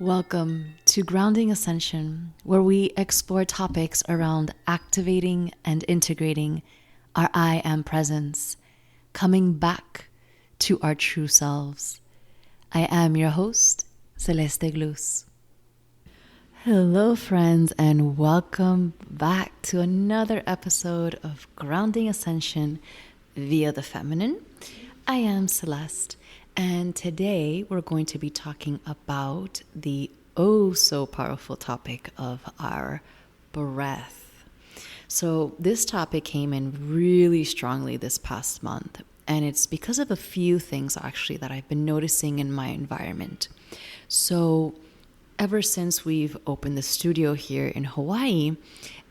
Welcome to Grounding Ascension, where we explore topics around activating and integrating our I am presence, coming back to our true selves. I am your host, Celeste Glus. Hello, friends, and welcome back to another episode of Grounding Ascension via the Feminine. I am Celeste, and today we're going to be talking about the oh so powerful topic of our breath. So this topic came in really strongly this past month, and it's because of a few things actually that I've been noticing in my environment. So ever since we've opened the studio here in Hawaii,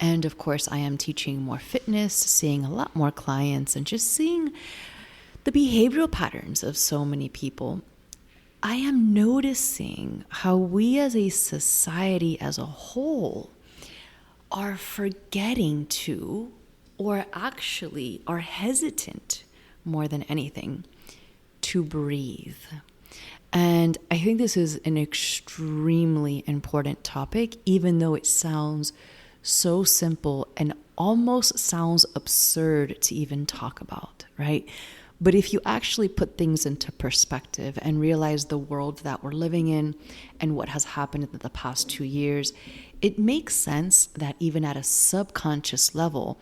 and of course I am teaching more fitness, seeing a lot more clients, and just seeing the behavioral patterns of so many people, I am noticing how we as a society as a whole are forgetting to, or actually are hesitant more than anything, to breathe. And I think this is an extremely important topic, even though it sounds so simple and almost sounds absurd to even talk about, right? But if you actually put things into perspective and realize the world that we're living in and what has happened in the past 2 years, it makes sense that even at a subconscious level,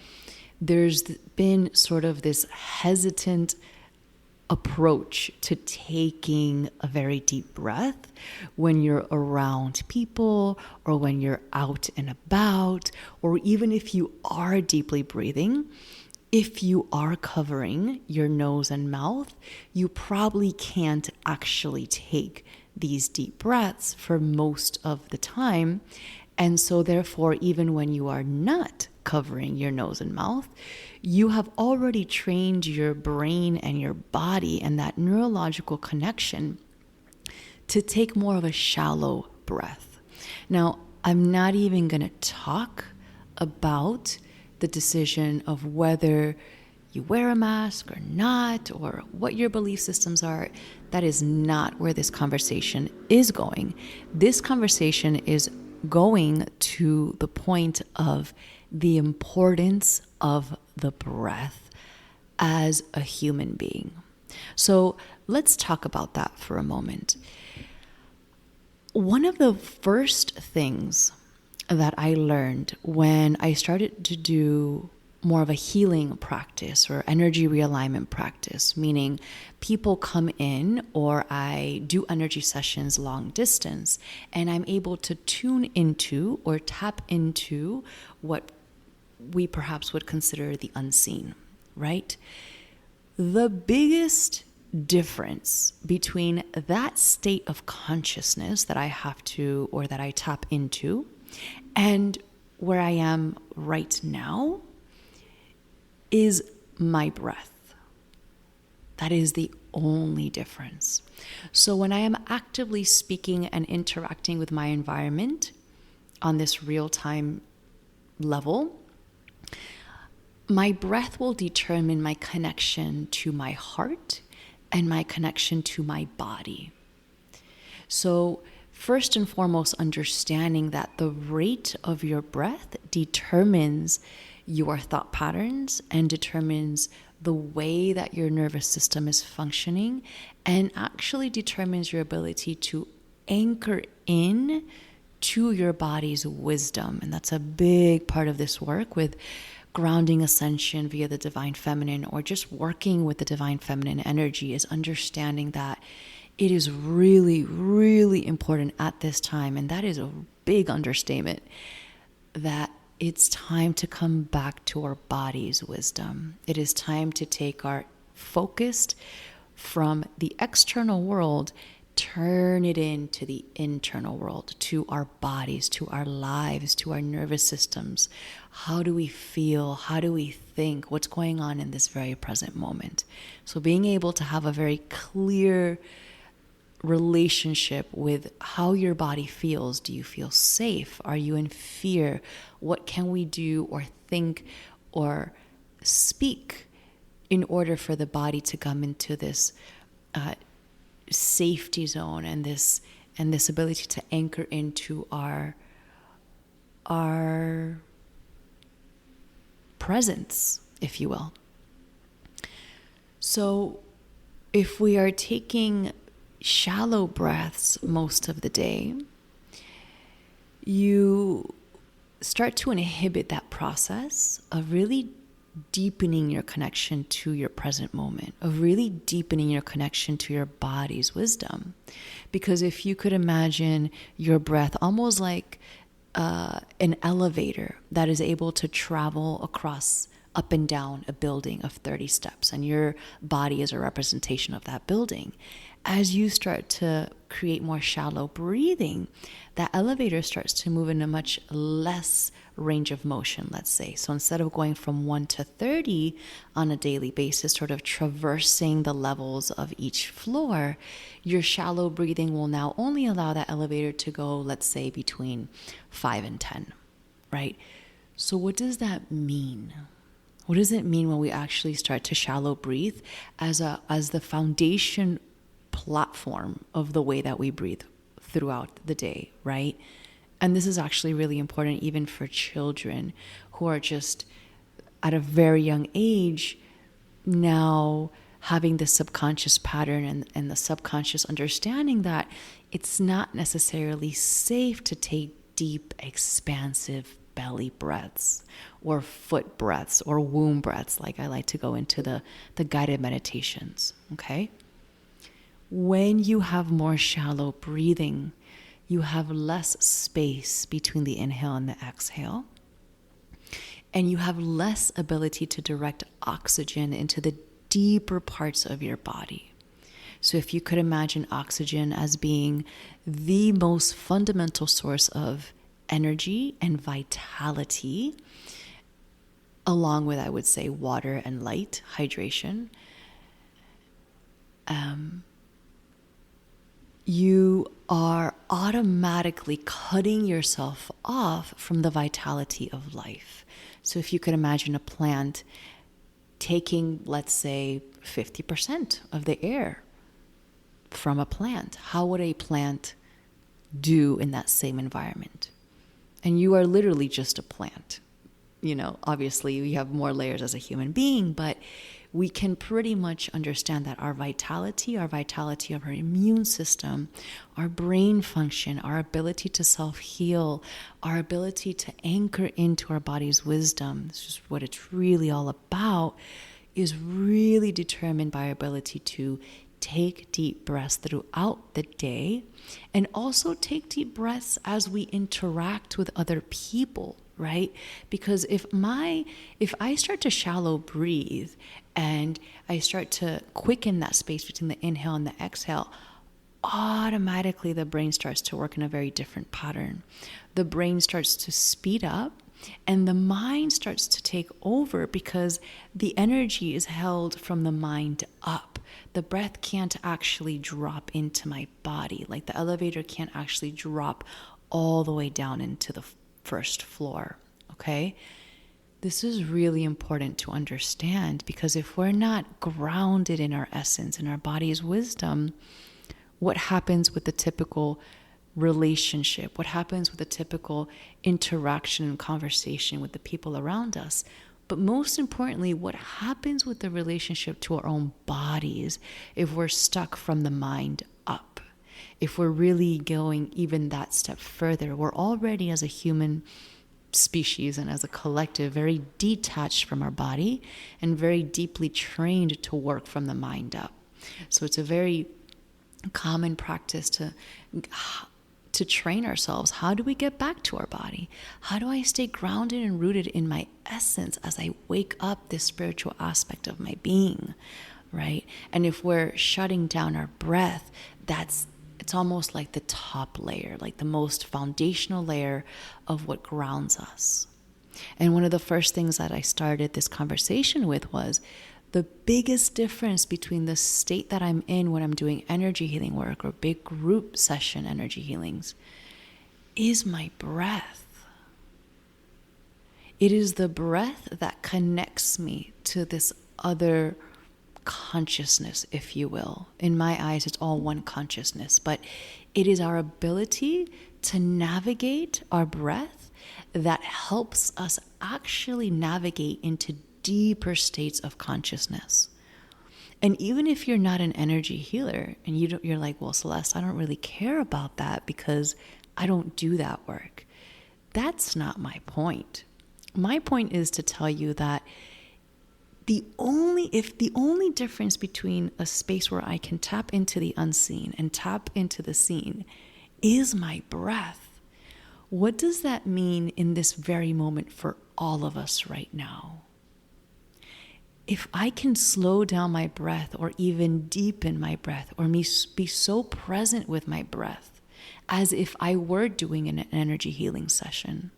there's been sort of this hesitant approach to taking a very deep breath when you're around people or when you're out and about, or even if you are deeply breathing. If you are covering your nose and mouth, you probably can't actually take these deep breaths for most of the time. And so therefore, even when you are not covering your nose and mouth, you have already trained your brain and your body and that neurological connection to take more of a shallow breath. Now, I'm not even going to talk about the decision of whether you wear a mask or not, or what your belief systems are. That is not where this conversation is going. This conversation is going to the point of the importance of the breath as a human being. So let's talk about that for a moment. One of the first things that I learned when I started to do more of a healing practice or energy realignment practice, meaning people come in or I do energy sessions long distance and I'm able to tune into or tap into what we perhaps would consider the unseen, right? The biggest difference between that state of consciousness that I have to or that I tap into and where I am right now is my breath. That is the only difference. So when I am actively speaking and interacting with my environment on this real-time level, my breath will determine my connection to my heart and my connection to my body. So first and foremost, understanding that the rate of your breath determines your thought patterns and determines the way that your nervous system is functioning and actually determines your ability to anchor in to your body's wisdom. And that's a big part of this work with grounding ascension via the divine feminine, or just working with the divine feminine energy, is understanding that it is really, really important at this time, and that is a big understatement, that it's time to come back to our body's wisdom. It is time to take our focus from the external world, turn it into the internal world, to our bodies, to our lives, to our nervous systems. How do we feel? How do we think? What's going on in this very present moment? So being able to have a very clear relationship with how your body feels. Do you feel safe? Are you in fear? What can we do or think or speak in order for the body to come into this safety zone and this and this ability to anchor into our presence, if you will. So if we are taking shallow breaths most of the day, you start to inhibit that process of really deepening your connection to your present moment, of really deepening your connection to your body's wisdom. Because if you could imagine your breath almost like an elevator that is able to travel across up and down a building of 30 steps, and your body is a representation of that building. As you start to create more shallow breathing, that elevator starts to move in a much less range of motion, let's say. So instead of going from 1 to 30 on a daily basis, sort of traversing the levels of each floor, your shallow breathing will now only allow that elevator to go, let's say, between 5 and 10, right? So what does that mean? What does it mean when we actually start to shallow breathe as the foundation platform of the way that we breathe throughout the day, right? And this is actually really important even for children who are just at a very young age now having the subconscious pattern and the subconscious understanding that it's not necessarily safe to take deep, expansive belly breaths or foot breaths or womb breaths, like I like to go into the guided meditations, okay? When you have more shallow breathing, you have less space between the inhale and the exhale, and you have less ability to direct oxygen into the deeper parts of your body. So if you could imagine oxygen as being the most fundamental source of energy and vitality, along with, I would say, water and light, hydration, you are automatically cutting yourself off from the vitality of life. So if you could imagine a plant taking, let's say, 50% of the air from a plant, how would a plant do in that same environment? And you are literally just a plant. You know, obviously we have more layers as a human being, but we can pretty much understand that our vitality of our immune system, our brain function, our ability to self-heal, our ability to anchor into our body's wisdom, this is what it's really all about, is really determined by our ability to take deep breaths throughout the day, and also take deep breaths as we interact with other people, right? Because if I start to shallow breathe and I start to quicken that space between the inhale and the exhale, automatically the brain starts to work in a very different pattern. The brain starts to speed up and the mind starts to take over because the energy is held from the mind up. The breath can't actually drop into my body. Like the elevator can't actually drop all the way down into the first floor, okay? This is really important to understand because if we're not grounded in our essence, in our body's wisdom, what happens with the typical relationship? What happens with the typical interaction and conversation with the people around us? But most importantly, what happens with the relationship to our own bodies if we're stuck from the mind up? If we're really going even that step further, we're already as a human species and as a collective very detached from our body and very deeply trained to work from the mind up. So it's a very common practice to train ourselves. How do we get back to our body? How do I stay grounded and rooted in my essence as I wake up this spiritual aspect of my being, right? And if we're shutting down our breath, it's almost like the top layer, like the most foundational layer of what grounds us. And one of the first things that I started this conversation with was the biggest difference between the state that I'm in when I'm doing energy healing work or big group session energy healings is my breath. It is the breath that connects me to this other consciousness, if you will. In my eyes, it's all one consciousness, but it is our ability to navigate our breath that helps us actually navigate into deeper states of consciousness. And even if you're not an energy healer and you're like, well, Celeste, I don't really care about that because I don't do that work. That's not my point. My point is to tell you that the only difference between a space where I can tap into the unseen and tap into the seen is my breath. What does that mean in this very moment for all of us right now? If I can slow down my breath or even deepen my breath or be so present with my breath as if I were doing an energy healing session,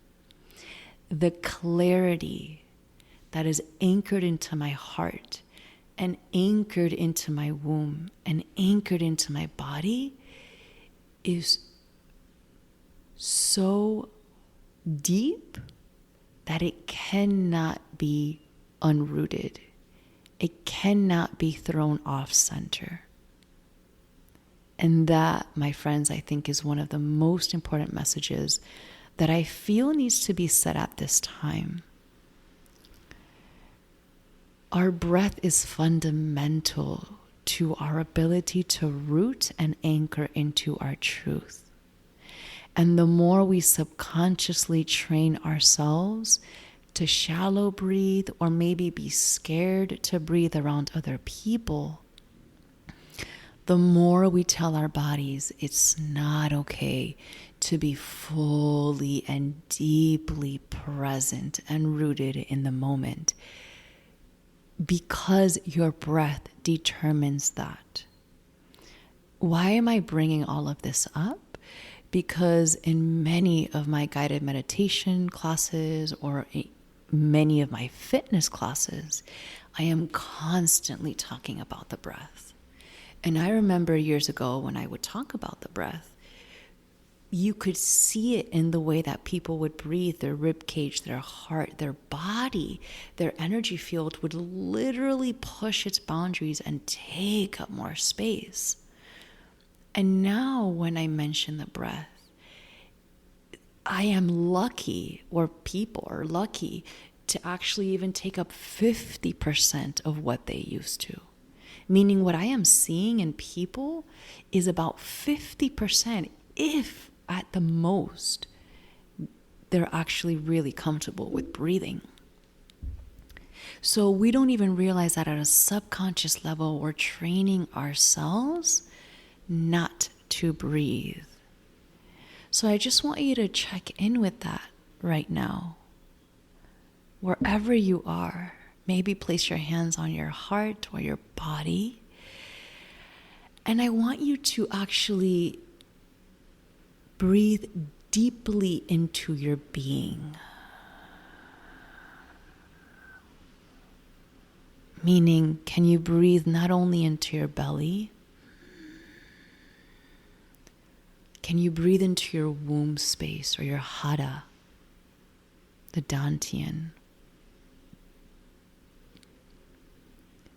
the clarity that is anchored into my heart and anchored into my womb and anchored into my body is so deep that it cannot be unrooted. It cannot be thrown off center. And that, my friends, I think is one of the most important messages that I feel needs to be said at this time. Our breath is fundamental to our ability to root and anchor into our truth. And the more we subconsciously train ourselves to shallow breathe or maybe be scared to breathe around other people, the more we tell our bodies it's not okay to be fully and deeply present and rooted in the moment, because your breath determines that. Why am I bringing all of this up? Because in many of my guided meditation classes or many of my fitness classes, I am constantly talking about the breath. And I remember years ago when I would talk about the breath, you could see it in the way that people would breathe. Their rib cage, their heart, their body, their energy field would literally push its boundaries and take up more space. And now when I mention the breath, I am lucky, or people are lucky, to actually even take up 50% of what they used to. Meaning what I am seeing in people is about 50%, if at the most, they're actually really comfortable with breathing. So we don't even realize that at a subconscious level, we're training ourselves not to breathe. So I just want you to check in with that right now. Wherever you are, maybe place your hands on your heart or your body. And I want you to actually breathe deeply into your being. Meaning, can you breathe not only into your belly, can you breathe into your womb space or your hara, the dantian?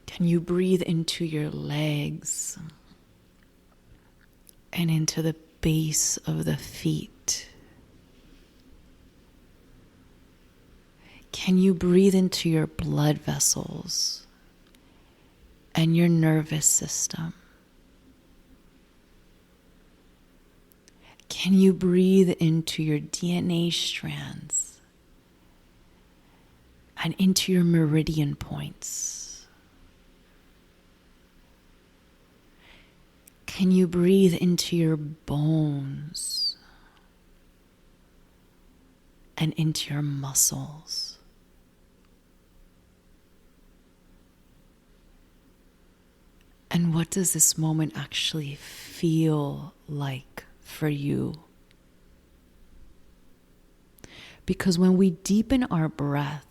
Can you breathe into your legs and into the base of the feet? Can you breathe into your blood vessels and your nervous system? Can you breathe into your DNA strands and into your meridian points? Can you breathe into your bones and into your muscles? And what does this moment actually feel like for you? Because when we deepen our breath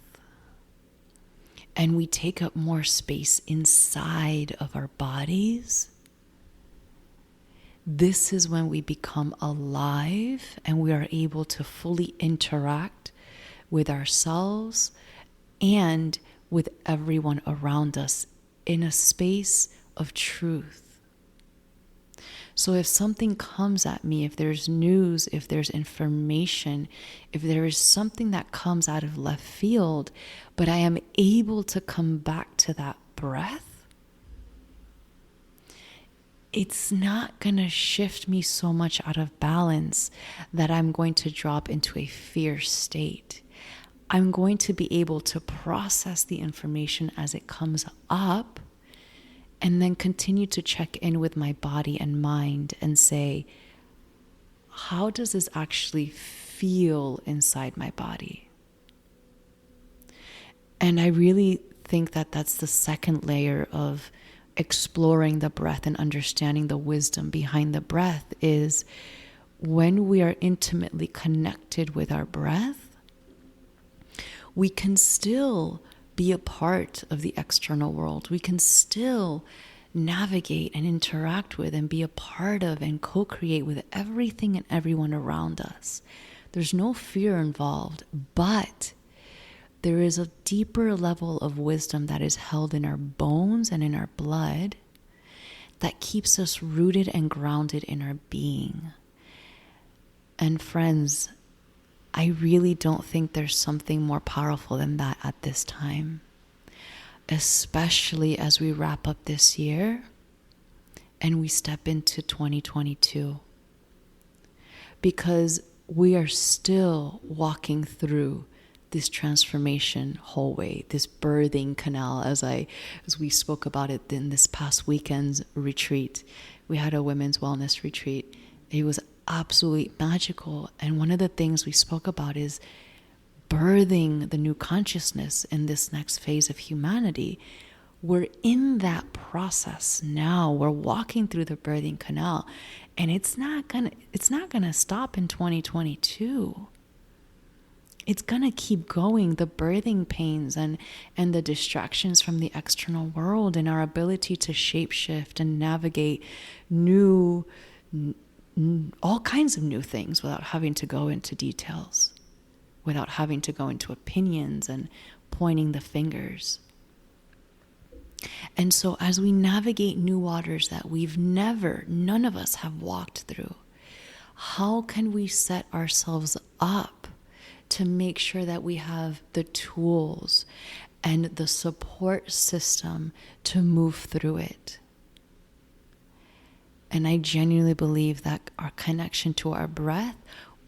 and we take up more space inside of our bodies, this is when we become alive and we are able to fully interact with ourselves and with everyone around us in a space of truth. So if something comes at me, if there's news, if there's information, if there is something that comes out of left field, but I am able to come back to that breath, it's not going to shift me so much out of balance that I'm going to drop into a fear state. I'm going to be able to process the information as it comes up, and then continue to check in with my body and mind and say, how does this actually feel inside my body? And I really think that that's the second layer of exploring the breath and understanding the wisdom behind the breath, is when we are intimately connected with our breath, we can still be a part of the external world. We can still navigate and interact with and be a part of and co-create with everything and everyone around us. There's no fear involved, but there is a deeper level of wisdom that is held in our bones and in our blood that keeps us rooted and grounded in our being. And friends, I really don't think there's something more powerful than that at this time, especially as we wrap up this year and we step into 2022, because we are still walking through this transformation hallway, this birthing canal, as we spoke about it in this past weekend's retreat. We had a women's wellness retreat. It was absolutely magical. And one of the things we spoke about is birthing the new consciousness in this next phase of humanity. We're in that process now. We're walking through the birthing canal, and it's not gonna stop in 2022. It's gonna keep going. The birthing pains and the distractions from the external world, and our ability to shapeshift and navigate all kinds of new things without having to go into details, without having to go into opinions and pointing the fingers. And so as we navigate new waters that none of us have walked through, how can we set ourselves up to make sure that we have the tools and the support system to move through it? And I genuinely believe that our connection to our breath,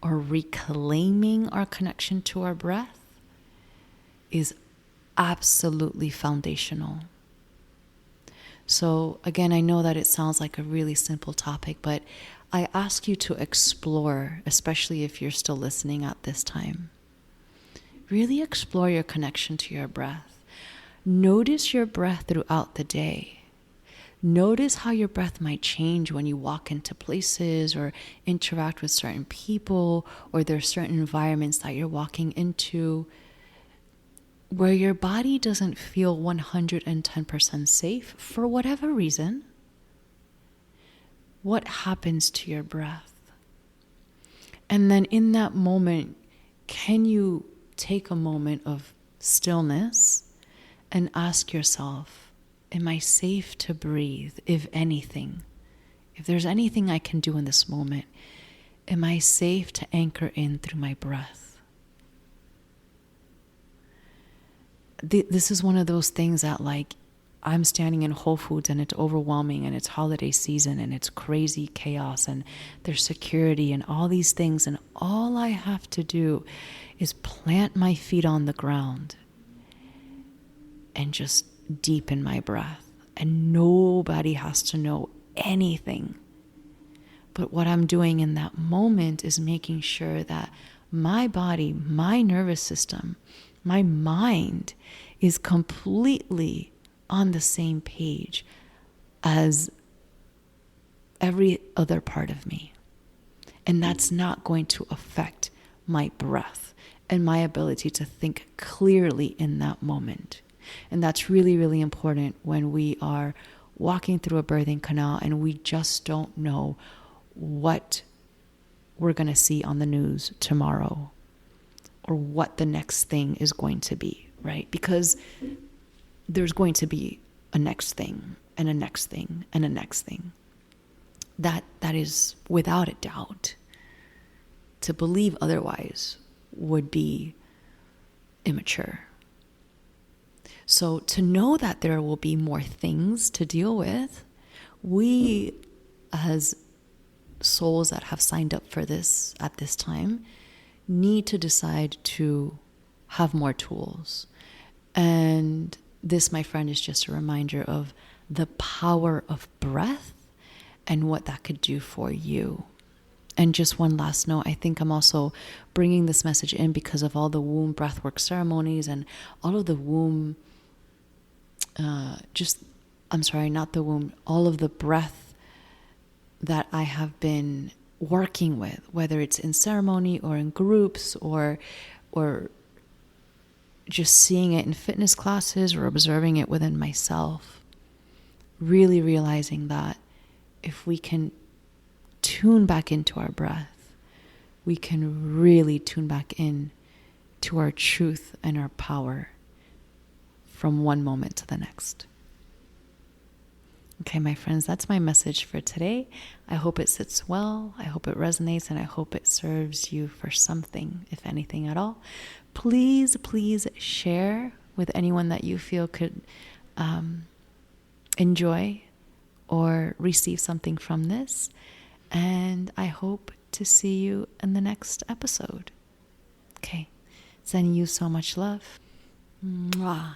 or reclaiming our connection to our breath, is absolutely foundational. So again, I know that it sounds like a really simple topic, but I ask you to explore, especially if you're still listening at this time. Really explore your connection to your breath. Notice your breath throughout the day. Notice how your breath might change when you walk into places or interact with certain people, or there are certain environments that you're walking into where your body doesn't feel 110% safe for whatever reason. What happens to your breath? And then in that moment, can you take a moment of stillness and ask yourself, am I safe to breathe? If anything, if there's anything I can do in this moment, am I safe to anchor in through my breath? This is one of those things that, like, I'm standing in Whole Foods and it's overwhelming and it's holiday season and it's crazy chaos and there's security and all these things, and all I have to do is plant my feet on the ground and just deepen my breath, and nobody has to know anything. But what I'm doing in that moment is making sure that my body, my nervous system, my mind is completely on the same page as every other part of me. And that's not going to affect my breath and my ability to think clearly in that moment. And that's really, really important when we are walking through a birthing canal and we just don't know what we're going to see on the news tomorrow or what the next thing is going to be, right? Because there's going to be a next thing and a next thing and a next thing. That is without a doubt. To believe otherwise would be immature. So to know that there will be more things to deal with, we as souls that have signed up for this at this time need to decide to have more tools. And this, my friend, is just a reminder of the power of breath and what that could do for you. And just one last note, I think I'm also bringing this message in because of all the womb breathwork ceremonies and all of the womb, all of the breath that I have been working with, whether it's in ceremony or in groups or just seeing it in fitness classes or observing it within myself. Really realizing that if we can tune back into our breath, we can really tune back in to our truth and our power from one moment to the next. Okay, my friends, that's my message for today. I hope it sits well. I hope it resonates, and I hope it serves you for something, if anything at all. Please share with anyone that you feel could enjoy or receive something from this. And I hope to see you in the next episode. Okay, sending you so much love. Mwah.